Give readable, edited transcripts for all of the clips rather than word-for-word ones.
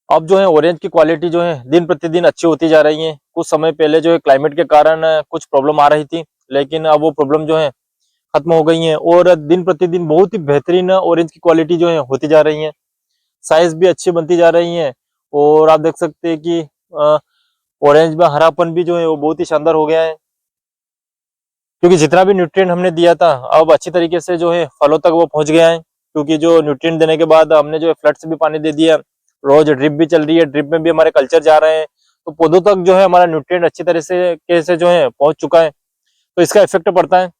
अब जो है ऑरेंज की क्वालिटी जो है दिन प्रतिदिन अच्छी होती जा रही है। कुछ समय पहले जो है क्लाइमेट के कारण कुछ प्रॉब्लम आ रही थी, लेकिन अब वो प्रॉब्लम जो है खत्म हो गई है और दिन प्रतिदिन बहुत ही बेहतरीन ऑरेंज की क्वालिटी जो है होती जा रही है। साइज भी अच्छी बनती जा रही है और आप देख सकते हैं कि ऑरेंज में हरापन भी जो है वो बहुत ही शानदार हो गया है, क्योंकि जितना भी न्यूट्रिएंट हमने दिया था अब अच्छी तरीके से जो है फलों तक वो पहुंच गया है। क्योंकि जो न्यूट्रिएंट देने के बाद हमने जो है फ्लड से भी पानी दे दिया, रोज ड्रिप भी चल रही है, ड्रिप में भी हमारे कल्चर जा रहे हैं, तो पौधों तक जो है हमारा न्यूट्रिएंट अच्छी तरह से कैसे जो है पहुंच चुका है। तो इसका इफेक्ट पड़ता है।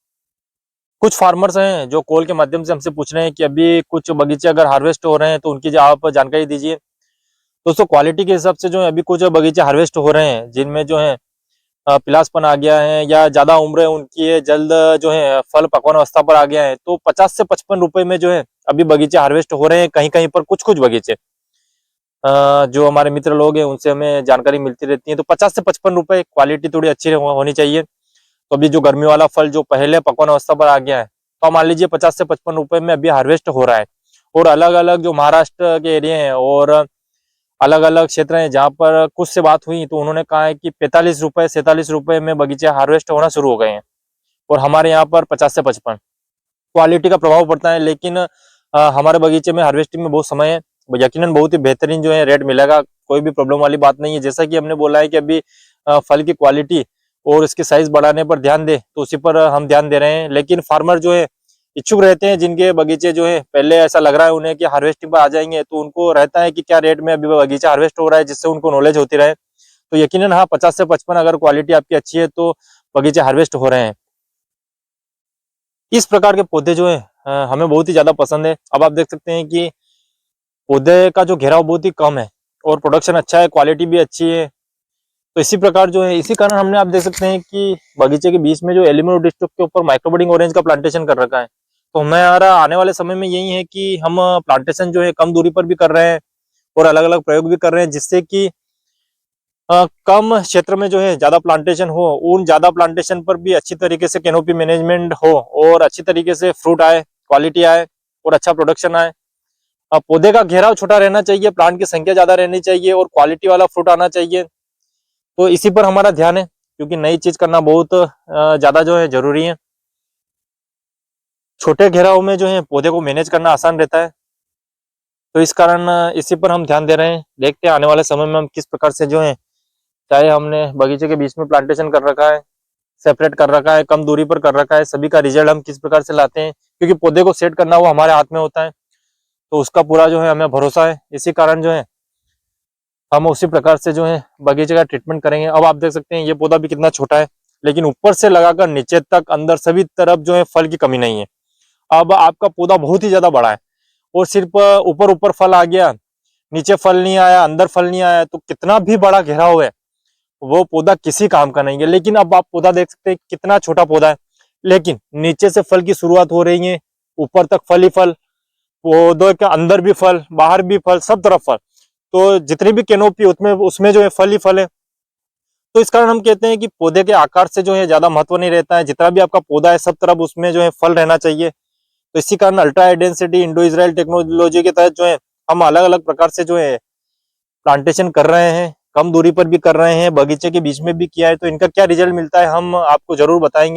कुछ फार्मर्स हैं जो कॉल के माध्यम से हमसे पूछ रहे हैं कि अभी कुछ बगीचे अगर हार्वेस्ट हो रहे हैं तो उनकी जो आप जानकारी दीजिए। दोस्तों, क्वालिटी के हिसाब से जो है अभी कुछ बगीचे हार्वेस्ट हो रहे हैं जिनमें जो है पिलासपन आ गया है या ज्यादा उम्र है उनकी है, जल्द जो है फल पकवान अवस्था पर आ गया है, तो 50 से 55 रुपए में जो है अभी बगीचे हार्वेस्ट हो रहे हैं। कहीं कहीं पर कुछ कुछ बगीचे जो हमारे मित्र लोग हैं उनसे हमें जानकारी मिलती रहती है, तो 50 से 55 रुपए, क्वालिटी थोड़ी अच्छी होनी चाहिए। तो अभी जो गर्मी वाला फल जो पहले पकवान अवस्था पर आ गया है, तो मान लीजिए 50 से 55 रुपए में अभी हार्वेस्ट हो रहा है। और अलग अलग जो महाराष्ट्र के एरिया हैं और अलग अलग क्षेत्र हैं जहाँ पर कुछ से बात हुई तो उन्होंने कहा है कि 45 रुपए 47 रुपए में बगीचे हार्वेस्ट होना शुरू हो गए हैं, और हमारे यहाँ पर 50 से 55। क्वालिटी का प्रभाव पड़ता है, लेकिन हमारे बगीचे में हार्वेस्टिंग में बहुत समय है, यकीनन बहुत ही बेहतरीन जो है रेट मिलेगा, कोई भी प्रॉब्लम वाली बात नहीं है। जैसा कि हमने बोला है कि अभी फल की क्वालिटी और इसके साइज बढ़ाने पर ध्यान दे, तो उसी पर हम ध्यान दे रहे हैं। लेकिन फार्मर जो है इच्छुक रहते हैं, जिनके बगीचे जो है पहले ऐसा लग रहा है उन्हें कि हार्वेस्टिंग पर आ जाएंगे, तो उनको रहता है कि क्या रेट में अभी बगीचा हार्वेस्ट हो रहा है, जिससे उनको नॉलेज होती रहे। तो यकीनन हाँ, 50 से 55 अगर क्वालिटी आपकी अच्छी है तो बगीचे हार्वेस्ट हो रहे हैं। इस प्रकार के पौधे जो है हमें बहुत ही ज्यादा पसंद है। अब आप देख सकते हैं कि पौधे का जो घेराव बहुत ही कम है और प्रोडक्शन अच्छा है, क्वालिटी भी अच्छी है। तो इसी प्रकार जो है, इसी कारण हमने आप देख सकते हैं कि बगीचे के बीच में जो एल्यूमिनियम डिस्ट्रिक्ट के ऊपर माइक्रोबडिंग ऑरेंज का प्लांटेशन कर रखा है। तो हमारा आने वाले समय में यही है कि हम प्लांटेशन जो है कम दूरी पर भी कर रहे हैं और अलग अलग प्रयोग भी कर रहे हैं, जिससे कि कम क्षेत्र में जो है ज्यादा प्लांटेशन हो, उन ज्यादा प्लांटेशन पर भी अच्छी तरीके से कैनोपी मैनेजमेंट हो और अच्छी तरीके से फ्रूट आए, क्वालिटी आए और अच्छा प्रोडक्शन आए। पौधे का घेराव छोटा रहना चाहिए, प्लांट की संख्या ज्यादा रहनी चाहिए और क्वालिटी वाला फ्रूट आना चाहिए। तो इसी पर हमारा ध्यान है, क्योंकि नई चीज करना बहुत ज्यादा जो है जरूरी है। छोटे घेराव में जो है पौधे को मैनेज करना आसान रहता है। तो इस कारण इसी पर हम ध्यान दे रहे हैं। देखते हैं आने वाले समय में हम किस प्रकार से जो है, चाहे हमने बगीचे के बीच में प्लांटेशन कर रखा है, सेपरेट कर रखा है, कम दूरी पर कर रखा है, सभी का रिजल्ट हम किस प्रकार से लाते हैं, क्योंकि पौधे को सेट करना वो हमारे हाथ में होता है। तो उसका पूरा जो है हमें भरोसा है। इसी कारण जो है हम उसी प्रकार से जो है बगीचे का ट्रीटमेंट करेंगे। अब आप देख सकते हैं ये पौधा भी कितना छोटा है, लेकिन ऊपर से लगाकर नीचे तक अंदर सभी तरफ जो है फल की कमी नहीं है। अब आपका पौधा बहुत ही ज्यादा बड़ा है और सिर्फ ऊपर ऊपर फल आ गया, नीचे फल नहीं आया, अंदर फल नहीं आया, तो कितना भी बड़ा घेराव है वो पौधा किसी काम का नहीं है। लेकिन अब आप पौधा देख सकते हैं कितना छोटा पौधा है, लेकिन नीचे से फल की शुरुआत हो रही है, ऊपर तक फल ही फल, पौधे के अंदर भी फल, बाहर भी फल, सब तरफ फल। तो जितनी भी कैनोपी उसमें उसमें जो है फल ही फल है। तो इस कारण हम कहते हैं कि पौधे के आकार से जो है ज्यादा महत्व नहीं रहता है, जितना भी आपका पौधा है सब तरफ उसमें जो है फल रहना चाहिए। तो इसी कारण ultra high density Indo Israel technology के तहत जो है हम अलग अलग प्रकार से जो है प्लांटेशन कर रहे हैं, कम दूरी पर भी कर रहे हैं, बगीचे के बीच में भी किया है। तो इनका क्या रिजल्ट मिलता है हम आपको जरूर बताएंगे।